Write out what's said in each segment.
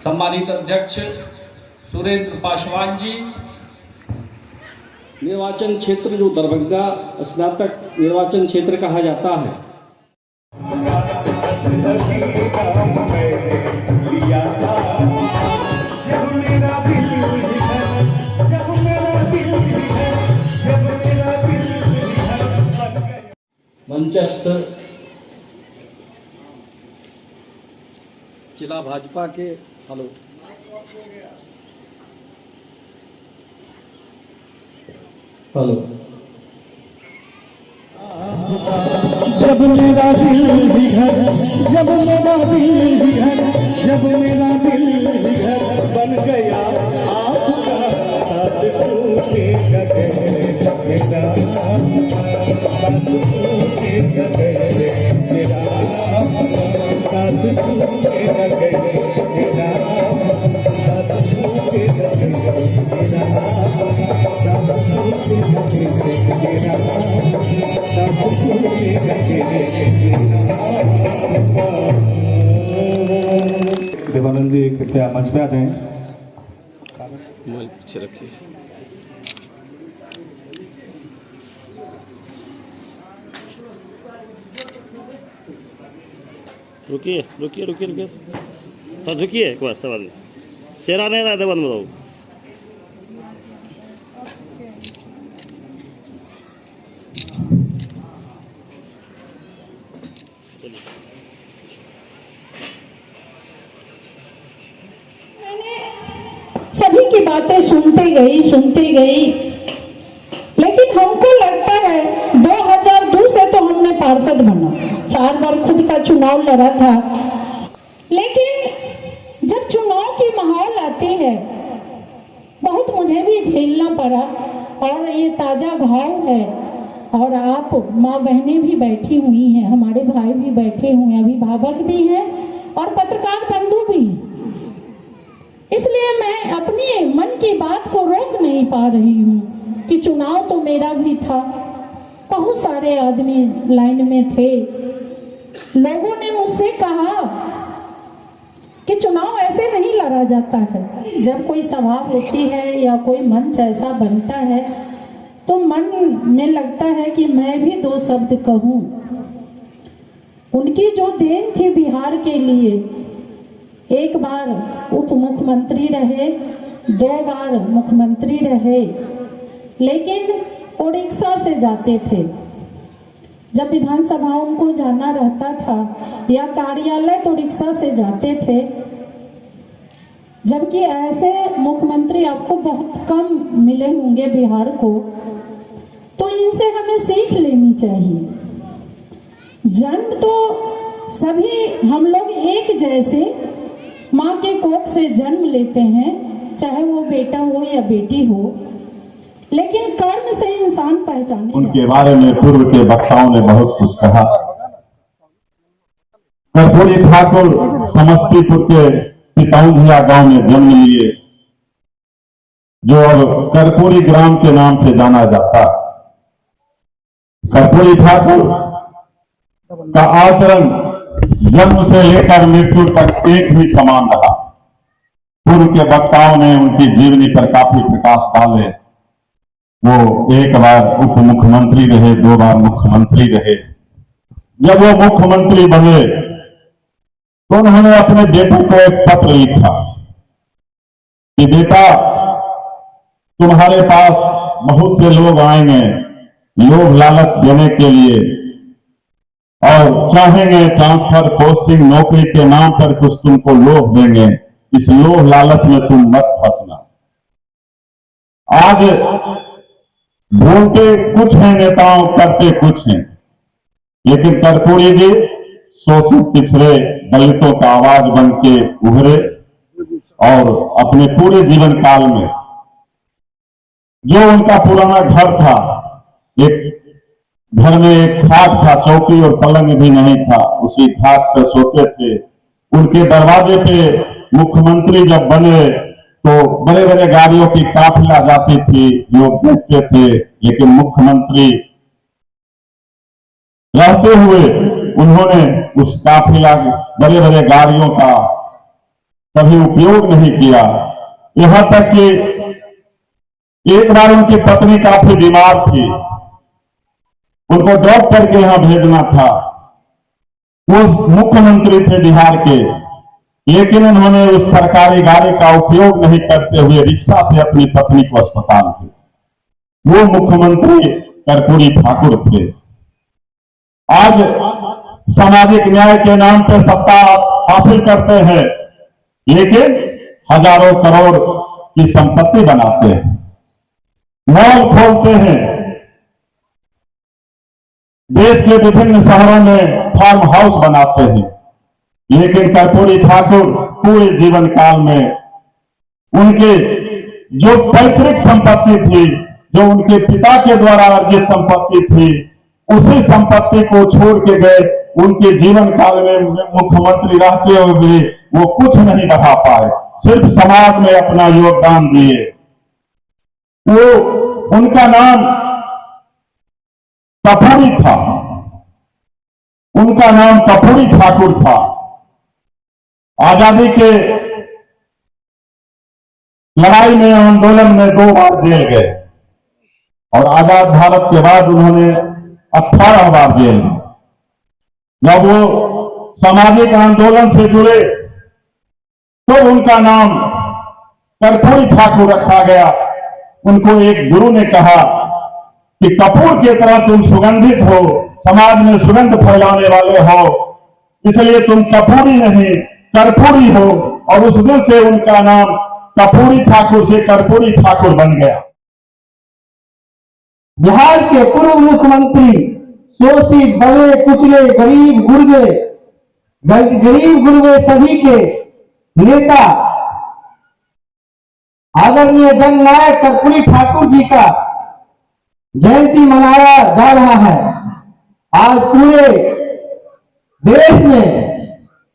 सम्मानित अध्यक्ष सुरेंद्र पासवान जी, निर्वाचन क्षेत्र जो दरभंगा स्नातक निर्वाचन क्षेत्र कहा जाता है, मंचस्थ जिला भाजपा के हेलो जब मेरा दिल भी घर, जब मेरा दिल भी घर, जब मेरा दिल भी घर बन गया आपका साथ छूटेगा मेरा, साथ छूटेगा मेरा, साथ छूटेगा मेरा, साथ छूटेगा मेरा, साथ छूटेगा मेरा, देवानंद जी कृपया मंच पे आ जाएं। पीछे रखिए। रुकिए रुकिए रुकिए रुकिए, हाँ रुकिए एक बार, सवाल चेहरा नहीं रहा देवानंद बाबू। सभी की बातें सुनते गई, लेकिन हमको लगता है 2002 से तो हमने पार्षद बना, 4 बार खुद का चुनाव लड़ा था, लेकिन जब चुनाव की माहौल आती है बहुत मुझे भी झेलना पड़ा, और ये ताजा घाव है। और आप माँ बहनें भी बैठी हुई हैं, हमारे भाई भी बैठे हुए हैं, अभिभावक भी हैं और पत्रकार बंधु भी, इसलिए मैं अपनी मन की बात को रोक नहीं पा रही हूँ कि चुनाव तो मेरा भी था, बहुत सारे आदमी लाइन में थे। लोगों ने मुझसे कहा कि चुनाव ऐसे नहीं लड़ा जाता है। जब कोई सभा होती है या कोई मंच ऐसा बनता है तो मन में लगता है कि मैं भी 2 शब्द कहूँ। उनकी जो देन थी बिहार के लिए, एक बार उप मुख्यमंत्री रहे, 2 बार मुख्यमंत्री रहे, लेकिन वो रिक्शा से जाते थे। जब विधानसभा उनको जाना रहता था या कार्यालय तो रिक्शा से जाते थे, जबकि ऐसे मुख्यमंत्री आपको बहुत कम मिले होंगे बिहार को। तो इनसे हमें सीख लेनी चाहिए। जन्म तो सभी हम लोग एक जैसे माँ के कोख से जन्म लेते हैं, चाहे वो बेटा हो या बेटी हो, लेकिन कर्म से इंसान पहचाने। उनके बारे में पूर्व के वक्ताओं ने बहुत कुछ कहा। कर्पूरी ठाकुर समस्तीपुर के पितौंधिया गांव में जन्म लिए, जो अब कर्पूरी ग्राम के नाम से जाना जाता। कर्पूरी ठाकुर का आचरण जन्म से लेकर मृत्यु तक एक ही समान रहा। पूर्व के वक्ताओं ने उनकी जीवनी पर काफी प्रकाश डाले। वो एक बार उप मुख्यमंत्री रहे, 2 बार मुख्यमंत्री रहे। जब वो मुख्यमंत्री बने तो उन्होंने अपने बेटे को एक पत्र लिखा कि बेटा, तुम्हारे पास बहुत से लोग आएंगे लोभ लालच देने के लिए और चाहेंगे ट्रांसफर, पोस्टिंग, नौकरी के नाम पर कुछ तुमको लोभ देंगे। इस लोभ लालच में तुम मत फंसना। आज बोलते कुछ हैं नेताओं, करते कुछ हैं, लेकिन कर्पूरी जी शोषित पिछड़े दलितों का आवाज बन के उभरे और अपने पूरे जीवन काल में जो उनका पुराना घर था, एक घर में एक खाट था, चौकी और पलंग भी नहीं था, उसी खाट पर सोते थे। उनके दरवाजे पे मुख्यमंत्री जब बने तो बड़े बड़े गाड़ियों की काफिला जाती थी, लोग देखते थे, लेकिन मुख्यमंत्री रहते हुए उन्होंने उस काफिला, बड़े बड़े गाड़ियों का कभी उपयोग नहीं किया। यहां तक कि एक बार उनकी पत्नी काफी बीमार थी, उनको डॉक्टर के यहां भेजना था। वो मुख्यमंत्री थे बिहार के, लेकिन उन्होंने उस सरकारी गाड़ी का उपयोग नहीं करते हुए रिक्शा से अपनी पत्नी को अस्पताल भेजा। वो मुख्यमंत्री कर्पूरी ठाकुर थे। आज सामाजिक न्याय के नाम पर सत्ता हासिल करते हैं, लेकिन हजारों करोड़ की संपत्ति बनाते हैं, मॉल खोलते हैं, देश के विभिन्न शहरों में फार्म हाउस बनाते हैं। लेकिन कर्पूरी ठाकुर पूरे जीवन काल में उनके जो पैतृक संपत्ति थी, जो उनके पिता के द्वारा अर्जित संपत्ति थी, उसी संपत्ति को छोड़ के गए। उनके जीवन काल में मुख्यमंत्री रहते हुए भी वो कुछ नहीं बढ़ा पाए, सिर्फ समाज में अपना योगदान दिए। वो उनका नाम कर्पूरी था, उनका नाम कर्पूरी ठाकुर था। आजादी के लड़ाई में, आंदोलन में 2 बार जेल गए और आजाद भारत के बाद उन्होंने 18 बार जेल गए। जब वो सामाजिक आंदोलन से जुड़े तो उनका नाम कर्पूरी ठाकुर रखा गया। उनको एक गुरु ने कहा कि कपूर की तरह तुम सुगंधित हो, समाज में सुगंध फैलाने वाले हो, इसलिए तुम कपूरी नहीं कर्पूरी हो। और उस दिन से उनका नाम कर्पूरी ठाकुर से कर्पूरी ठाकुर बन गया। बिहार के पूर्व मुख्यमंत्री, शोषित, दबे कुचले, गरीब गुरबे सभी के नेता आदरणीय जननायक कर्पूरी ठाकुर जी का जयंती मनाया जा रहा है। आज पूरे देश में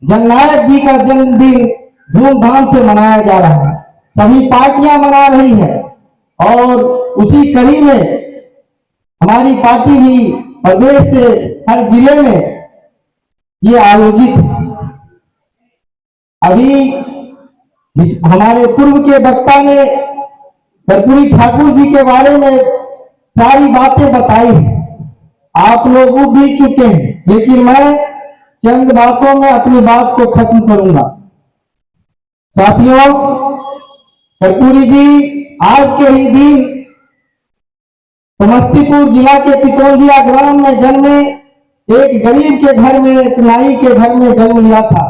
जननायक जी का जन्मदिन धूमधाम से मनाया जा रहा है। सभी पार्टियां मना रही है और उसी कड़ी में हमारी पार्टी भी प्रदेश से हर जिले में ये आयोजित है। अभी हमारे पूर्व के वक्ता ने कर्पूरी ठाकुर जी के बारे में सारी बातें बताई हैं, आप लोग उब भी चुके हैं, लेकिन मैं चंद बातों में अपनी बात को खत्म करूंगा। साथियों, कर्पूरी जी आज के ही दिन समस्तीपुर जिला के पितौजिया ग्राम में जन्मे, एक गरीब के घर में, एक नाई के घर में जन्म लिया था,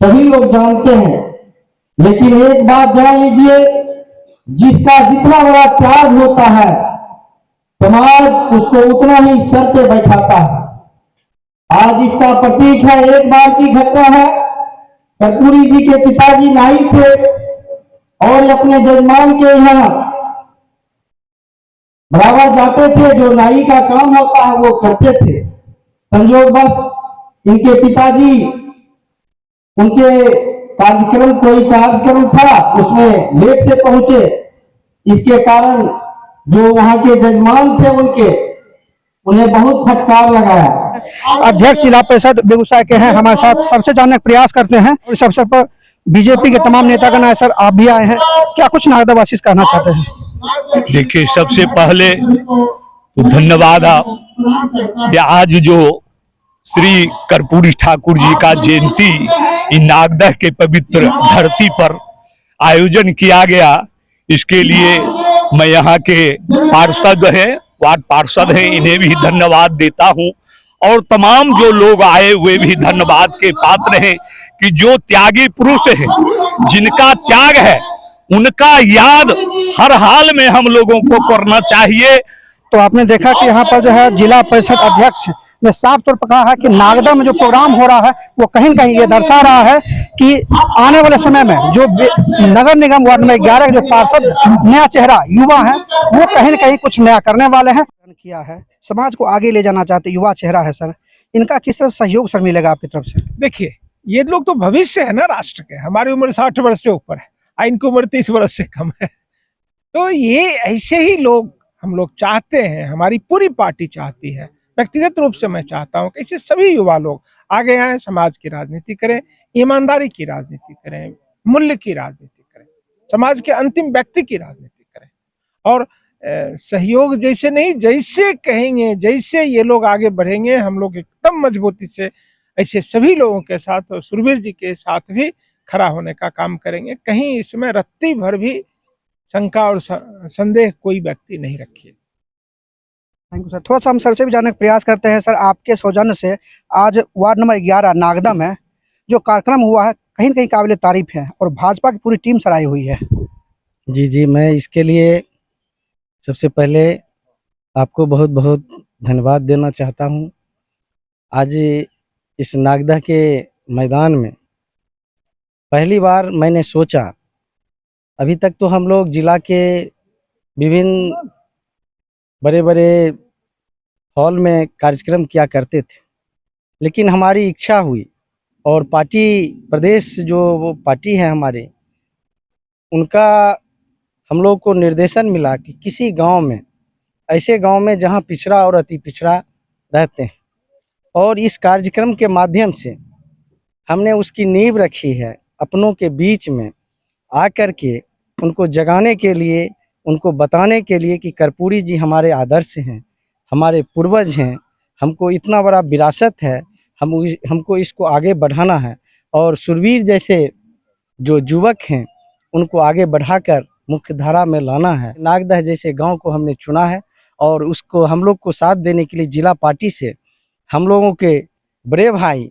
सभी लोग जानते हैं। लेकिन एक बात जान लीजिए, जिसका जितना बड़ा त्याग होता है, समाज उसको उतना ही सर पे बैठाता है। आज इसका प्रतीक है, एक बार की घटना है। कर्पूरी जी के पिताजी नाई थे और अपने जजमान के यहाँ बराबर जाते थे, जो नाई का काम होता है वो करते थे। संयोगवश इनके पिताजी, उनके कोई कार्यक्रम था, उसमें लेट से पहुंचे। इसके कारण जो वहां के जजमान थे उन्हें बहुत फटकार लगाया। अध्यक्ष जिला परिषद बेगूसराय के हैं, हमारे साथ सबसे जानने का प्रयास करते हैं। और इस अवसर पर बीजेपी के तमाम नेतागण आए। सर, आप भी आए हैं, क्या कुछ नागदावासी कहना चाहते हैं? देखिए, सबसे पहले तो धन्यवाद कि आज जो श्री कर्पूरी ठाकुर जी का जयंती इन नागदा के पवित्र धरती पर आयोजन किया गया, इसके लिए मैं यहाँ के पार्षद हैं, वार्ड पार्षद हैं, इन्हें भी धन्यवाद देता हूँ। और तमाम जो लोग आए हुए भी धन्यवाद के पात्र हैं कि जो त्यागी पुरुष हैं, जिनका त्याग है, उनका याद हर हाल में हम लोगों को करना चाहिए। तो आपने देखा कि यहाँ पर जो है जिला परिषद अध्यक्ष ने साफ तौर पर कहा है कि नागदा में जो प्रोग्राम हो रहा है वो कहीं न कहीं ये दर्शा रहा है कि आने वाले समय में जो नगर निगम वार्ड में 11 जो पार्षद नया चेहरा युवा है, वो कहीं न कहीं कुछ नया करने वाले हैं। किया है, समाज को आगे ले जाना चाहते युवा चेहरा है सर, इनका किस तरह सहयोग सर मिलेगा आपकी तरफ से? देखिए, ये लोग तो भविष्य है ना राष्ट्र के। हमारी उम्र 60 वर्ष से ऊपर है, इनकी उम्र 30 वर्ष से कम है। तो ये ऐसे ही लोग हम लोग चाहते हैं, हमारी पूरी पार्टी चाहती है, व्यक्तिगत रूप से मैं चाहता हूं कि ऐसे सभी युवा लोग आगे आए, समाज की राजनीति करें। ईमानदारी की राजनीति करें, मूल्य की राजनीति करें, समाज के अंतिम व्यक्ति की राजनीति करें। और सहयोग जैसे नहीं, जैसे कहेंगे, जैसे ये लोग आगे बढ़ेंगे, हम लोग एकदम मजबूती से ऐसे सभी लोगों के साथ और सुरवीर जी के साथ भी खड़ा होने का काम करेंगे। कहीं इसमें रत्ती भर भी शंका और संदेह कोई व्यक्ति नहीं रखिए। Thank you sir. थोड़ा सा हम सर से भी जानने का प्रयास करते हैं। सर, आपके सौजन्य से आज वार्ड नंबर 11 नागदा में जो कार्यक्रम हुआ है कहीं न कहीं काबिल तारीफ है और भाजपा की पूरी टीम सर आई हुई है। जी, मैं इसके लिए सबसे पहले आपको बहुत बहुत धन्यवाद देना चाहता हूँ। आज इस नागदा के मैदान में पहली बार मैंने सोचा, अभी तक तो हम लोग जिला के विभिन्न बड़े बड़े हॉल में कार्यक्रम किया करते थे, लेकिन हमारी इच्छा हुई और पार्टी प्रदेश जो वो पार्टी है हमारे, उनका हम लोग को निर्देशन मिला कि किसी गांव में, ऐसे गांव में जहां पिछड़ा और अति पिछड़ा रहते हैं, और इस कार्यक्रम के माध्यम से हमने उसकी नींव रखी है अपनों के बीच में आकर के उनको जगाने के लिए, उनको बताने के लिए कि कर्पूरी जी हमारे आदर्श हैं, हमारे पूर्वज हैं, हमको इतना बड़ा विरासत है, हमको इसको आगे बढ़ाना है और सुरवीर जैसे जो युवक हैं उनको आगे बढ़ाकर मुख्य धारा में लाना है। नागदा जैसे गांव को हमने चुना है और उसको हम लोग को साथ देने के लिए जिला पार्टी से हम लोगों के बड़े भाई,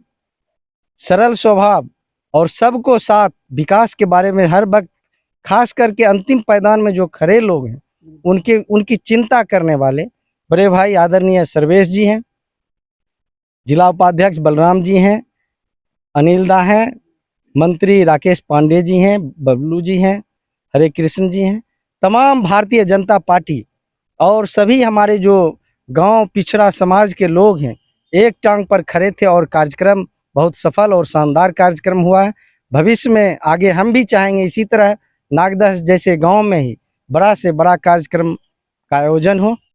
सरल स्वभाव और सबको साथ विकास के बारे में हर वक्त, खास करके अंतिम पायदान में जो खड़े लोग हैं उनकी चिंता करने वाले बड़े भाई आदरणीय सर्वेश जी हैं, जिला उपाध्यक्ष बलराम जी हैं, अनिल दा हैं, मंत्री राकेश पांडे जी हैं, बबलू जी हैं, हरे कृष्ण जी हैं, तमाम भारतीय जनता पार्टी और सभी हमारे जो गांव पिछड़ा समाज के लोग हैं एक टांग पर खड़े थे और कार्यक्रम बहुत सफल और शानदार कार्यक्रम हुआ है। भविष्य में आगे हम भी चाहेंगे इसी तरह नागदा जैसे गांव में ही बड़ा से बड़ा कार्यक्रम का आयोजन हो।